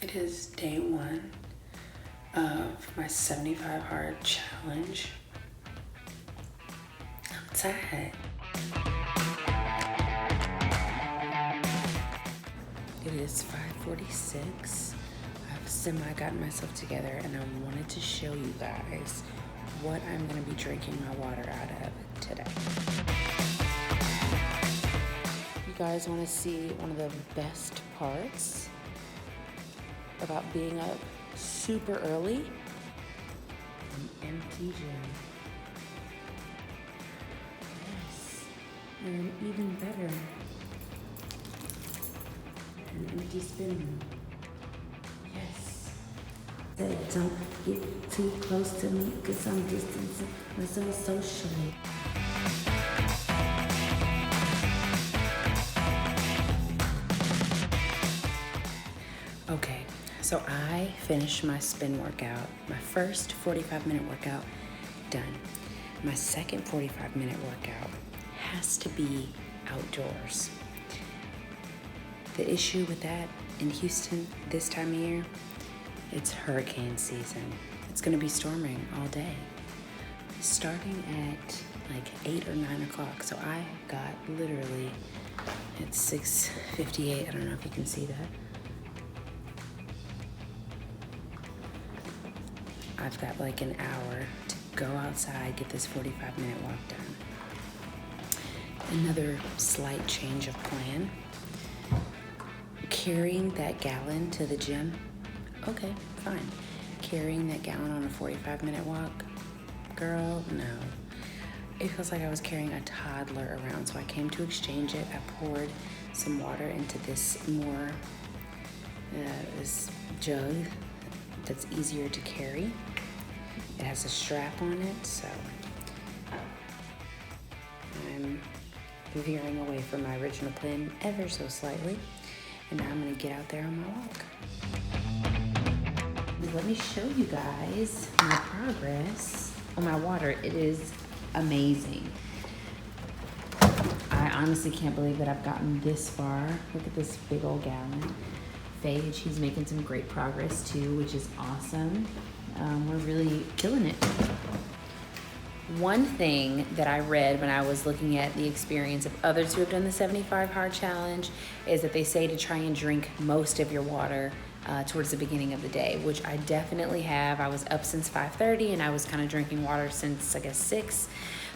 It is day one of my 75 hard challenge. I'm tired. It is 5:46. I've semi-gotten myself together and I wanted to show you guys what I'm gonna be drinking my water out of today. You guys wanna see one of the best parts about being up super early? An empty gym. Yes. And even better, an empty spin room. Yes. Don't get too close to me because I'm distancing myself socially. Okay, so I finished my spin workout, my first 45-minute workout done. My second 45-minute workout has to be outdoors. The issue with that in Houston this time of year, it's hurricane season. It's gonna be storming all day, starting at like 8 or 9 o'clock. So I got literally, it's 6:58, I don't know if you can see that. I've got like an hour to go outside, get this 45-minute walk done. Another slight change of plan. Carrying that gallon to the gym, okay, fine. Carrying that gallon on a 45-minute walk, girl, no. It feels like I was carrying a toddler around, so I came to exchange it. I poured some water into this this jug that's easier to carry. It has a strap on it, so I'm veering away from my original plan ever so slightly. And now I'm gonna get out there on my walk. Let me show you guys my progress on my water. It is amazing. I honestly can't believe that I've gotten this far. Look at this big old gallon. Phage, he's making some great progress too, which is awesome. We're really killing it. One thing that I read when I was looking at the experience of others who have done the 75 hard challenge is that they say to try and drink most of your water towards the beginning of the day, which I definitely have. I was up since 5:30 and I was kind of drinking water since I guess 6.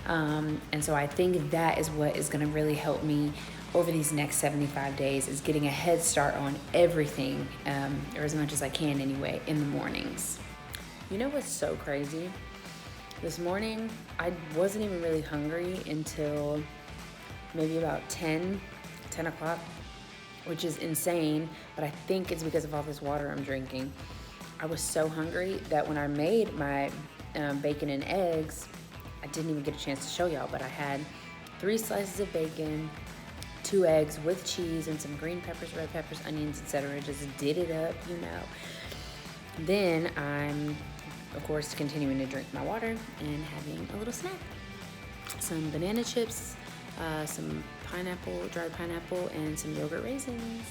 And so I think that is what is gonna really help me over these next 75 days, is getting a head start on everything, or as much as I can anyway, in the mornings. You know what's so crazy? This morning, I wasn't even really hungry until maybe about 10 o'clock, which is insane, but I think it's because of all this water I'm drinking. I was so hungry that when I made my bacon and eggs, I didn't even get a chance to show y'all, but I had 3 slices of bacon, 2 eggs with cheese and some green peppers, red peppers, onions, etc. Just did it up, you know. Then I'm, of course, continuing to drink my water and having a little snack. Some banana chips, some pineapple, dried pineapple, and some yogurt raisins.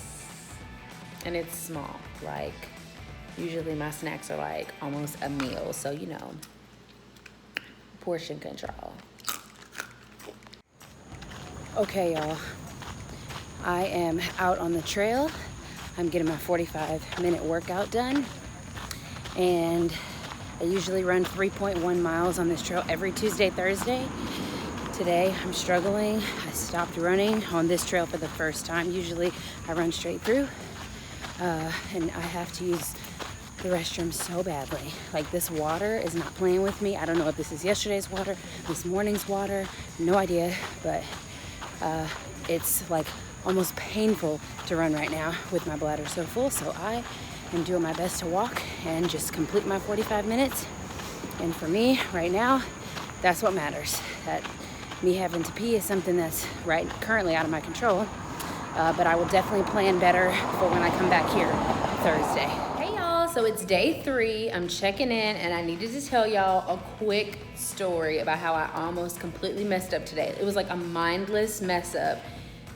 And it's small, like usually my snacks are like almost a meal, so you know, portion control. Okay, y'all, I am out on the trail. I'm getting my 45-minute workout done, and I usually run 3.1 miles on this trail every Tuesday, Thursday. Today, I'm struggling. I stopped running on this trail for the first time. Usually, I run straight through, and I have to use the restroom so badly. Like, this water is not playing with me. I don't know if this is yesterday's water, this morning's water, no idea, but it's like almost painful to run right now with my bladder so full. So I am doing my best to walk and just complete my 45 minutes. And for me right now, that's what matters. That me having to pee is something that's currently out of my control, but I will definitely plan better for when I come back here Thursday. Hey y'all, so it's day 3. I'm checking in and I needed to tell y'all a quick story about how I almost completely messed up today. It was like a mindless mess up,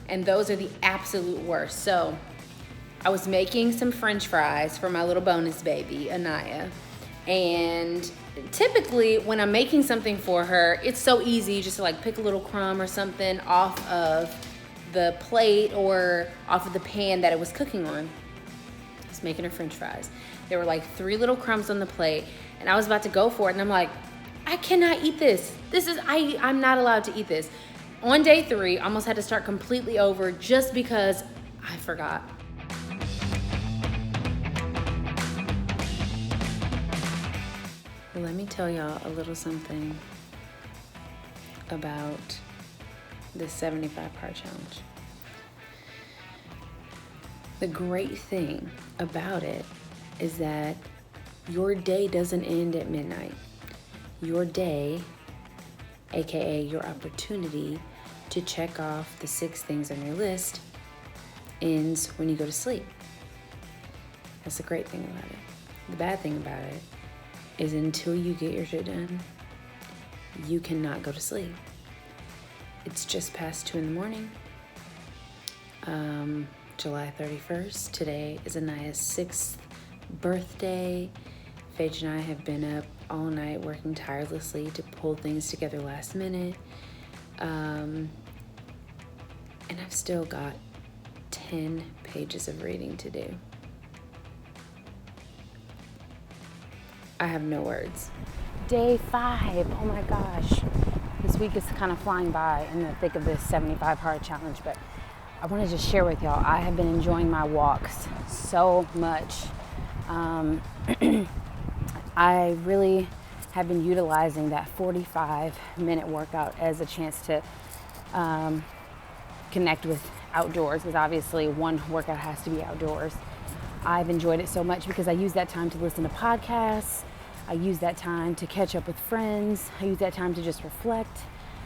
and those are the absolute worst. So I was making some French fries for my little bonus baby, Anaya. And typically when I'm making something for her, it's so easy just to like pick a little crumb or something off of the plate or off of the pan that it was cooking on. I was making her French fries. There were like 3 little crumbs on the plate, and I was about to go for it, and I'm like, I cannot eat this. I'm not allowed to eat this. On day 3, I almost had to start completely over just because I forgot. Let me tell y'all a little something about this 75-part challenge. The great thing about it is that your day doesn't end at midnight. Your day, aka your opportunity to check off the 6 things on your list, ends when you go to sleep. That's the great thing about it. The bad thing about it is until you get your shit done, you cannot go to sleep. It's just past 2 in the morning. July 31st. Today is Anaya's 6th birthday. Paige and I have been up all night working tirelessly to pull things together last minute. And I've still got 10 pages of reading to do. I have no words. Day 5, oh my gosh. This week is kind of flying by in the thick of this 75-hard challenge, but I want to just share with y'all, I have been enjoying my walks so much. I really have been utilizing that 45-minute workout as a chance to connect with outdoors, because obviously one workout has to be outdoors. I've enjoyed it so much because I use that time to listen to podcasts. I use that time to catch up with friends. I use that time to just reflect.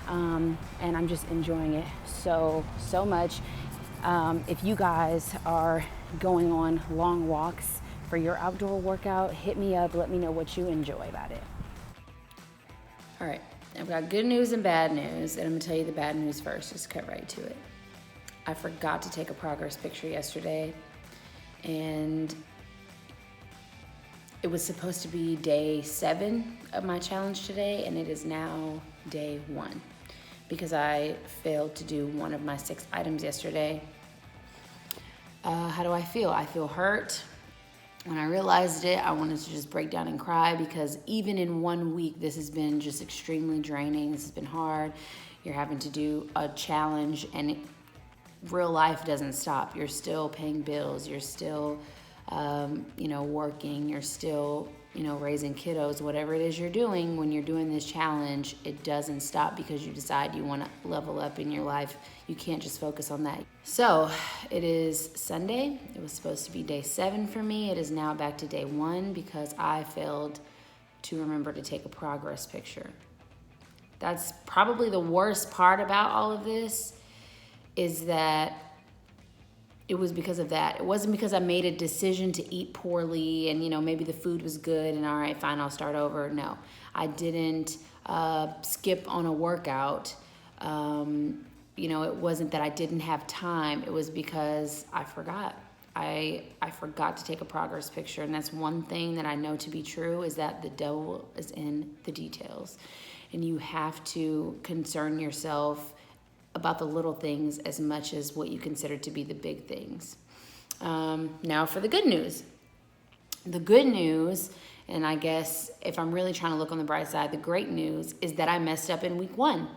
And I'm just enjoying it so much. If you guys are going on long walks for your outdoor workout, hit me up. Let me know what you enjoy about it. All right, I've got good news and bad news, and I'm gonna tell you the bad news first, just cut right to it. I forgot to take a progress picture yesterday, and it was supposed to be day 7 of my challenge today, and it is now day 1 because I failed to do one of my 6 items yesterday. How do I feel? I feel hurt. When I realized it, I wanted to just break down and cry because even in 1 week, this has been just extremely draining. This has been hard. You're having to do a challenge, and real life doesn't stop. You're still paying bills. You're still, working. You're still, raising kiddos. Whatever it is you're doing, when you're doing this challenge, it doesn't stop because you decide you want to level up in your life. You can't just focus on that. So it is Sunday. It was supposed to be day 7 for me. It is now back to day 1 because I failed to remember to take a progress picture. That's probably the worst part about all of this, is that it was because of that. It wasn't because I made a decision to eat poorly and, maybe the food was good and all right, fine, I'll start over. No, I didn't skip on a workout. It wasn't that I didn't have time. It was because I forgot. I forgot to take a progress picture. And that's one thing that I know to be true, is that the devil is in the details. And you have to concern yourself about the little things as much as what you consider to be the big things. Now for the good news. The good news, and I guess if I'm really trying to look on the bright side, the great news is that I messed up in week 1.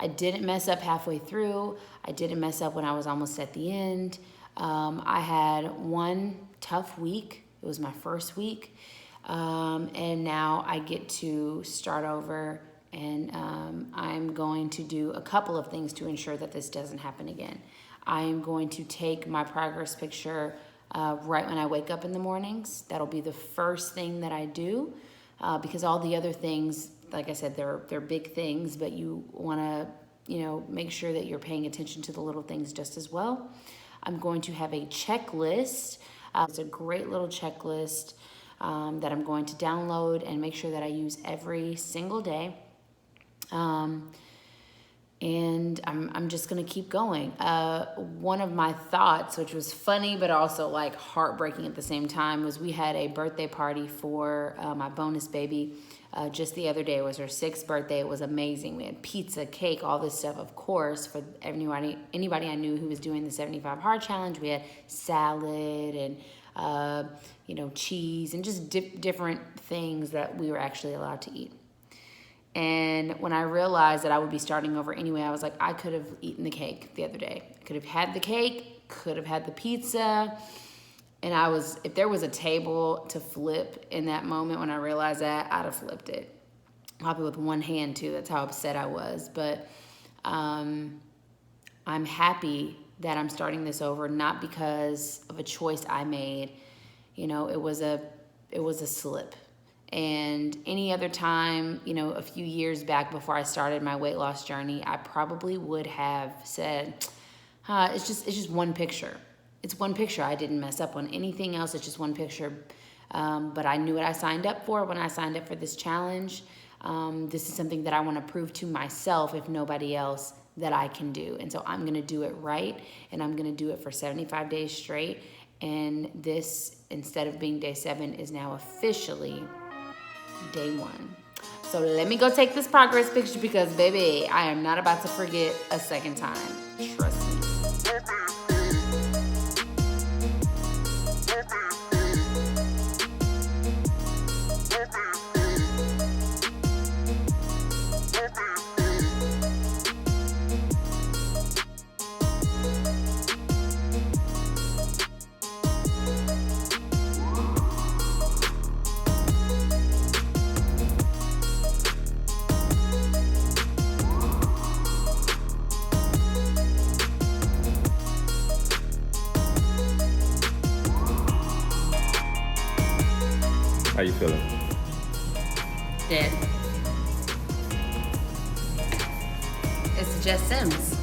I didn't mess up halfway through. I didn't mess up when I was almost at the end. I had one tough week. It was my first week. And now I get to start over. And I'm going to do a couple of things to ensure that this doesn't happen again. I am going to take my progress picture right when I wake up in the mornings. That'll be the first thing that I do because all the other things, like I said, they're big things, but you want to, make sure that you're paying attention to the little things just as well. I'm going to have a checklist. It's a great little checklist that I'm going to download and make sure that I use every single day. and I'm just gonna keep going. One of my thoughts, which was funny but also like heartbreaking at the same time, was we had a birthday party for my bonus baby just the other day. It was her 6th birthday. It was amazing. We had pizza, cake, all this stuff, of course, for anybody I knew who was doing the 75 hard challenge. We had salad and cheese and just different things that we were actually allowed to eat. And when I realized that I would be starting over anyway, I was like, I could have eaten the cake the other day. I could have had the cake, could have had the pizza. And if there was a table to flip in that moment when I realized that, I'd have flipped it. Probably with one hand too, that's how upset I was. But I'm happy that I'm starting this over, not because of a choice I made. It was a slip. And any other time, a few years back before I started my weight loss journey, I probably would have said, it's just one picture. It's one picture. I didn't mess up on anything else. It's just one picture. But I knew what I signed up for when I signed up for this challenge. This is something that I want to prove to myself, if nobody else, that I can do. And so I'm going to do it right. And I'm going to do it for 75 days straight. And this, instead of being day 7, is now officially day 1. So let me go take this progress picture because, baby, I am not about to forget a second time. Trust me. How you feeling? Dead. It's Jess Sims.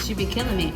She be killing me.